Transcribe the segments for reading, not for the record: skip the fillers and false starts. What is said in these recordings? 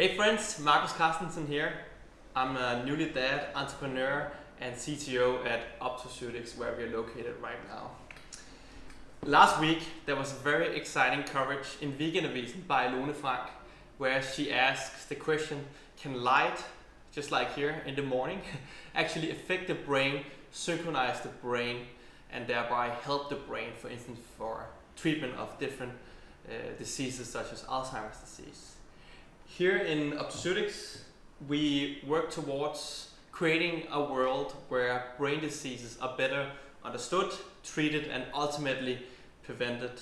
Hey friends, Marcus Carstensen here. I'm a newly dad, entrepreneur and CTO at Optoceutics, where we're located right now. Last week there was a very exciting coverage in Weekendavisen by Lone Frank, where she asks the question, can light, just like here in the morning, actually affect the brain, synchronize the brain and thereby help the brain, for instance, for treatment of different diseases such as Alzheimer's disease. Here in Optoceutics, we work towards creating a world where brain diseases are better understood, treated and ultimately prevented.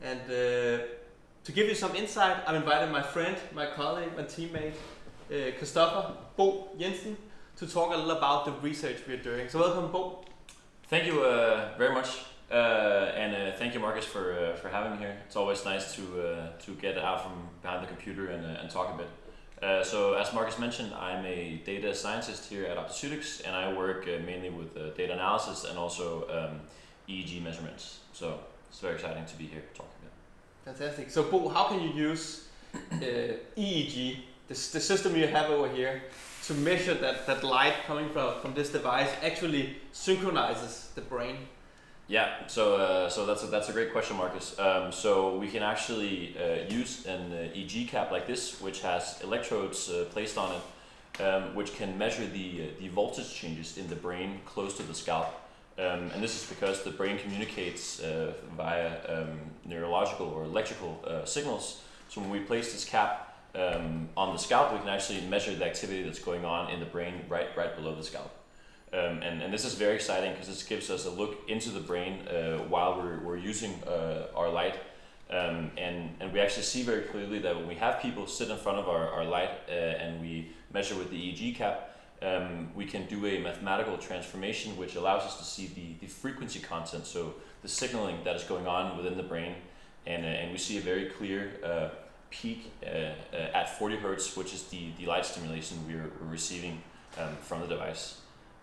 And to give you some insight, I've invited my friend, my colleague, my teammate, Christopher Bo Jensen, to talk a little about the research we're doing. So welcome, Bo. Thank you very much, and thank you, Marcus, for having me here. It's always nice to get out from behind the computer and talk a bit. So as Marcus mentioned, I'm a data scientist here at Optoceutics, and I work mainly with data analysis and also EEG measurements. So it's very exciting to be here talking about. Fantastic. So Bo, how can you use EEG, the system you have over here, to measure that light coming from this device actually synchronizes the brain? Yeah, so that's a great question, Marcus. So we can actually use an EEG cap like this, which has electrodes placed on it, which can measure the voltage changes in the brain close to the scalp. And this is because the brain communicates via neurological or electrical signals. So when we place this cap on the scalp, we can actually measure the activity that's going on in the brain right below the scalp. And this is very exciting because this gives us a look into the brain while we're using our light. And we actually see very clearly that when we have people sit in front of our light and we measure with the EEG cap, we can do a mathematical transformation which allows us to see the frequency content, so the signaling that is going on within the brain. And we see a very clear peak at 40 Hertz, which is the light stimulation we're receiving from the device.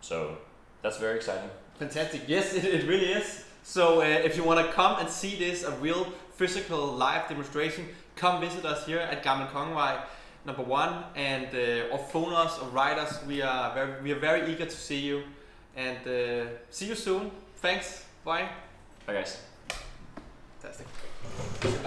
So that's very exciting. Fantastic. Yes, it really is. So if you want to come and see this, a real physical live demonstration, come visit us here at Gamle Kongevej number 1, and or phone us or write us. We are very eager to see you, and see you soon. Thanks. Bye. Bye, guys. Fantastic.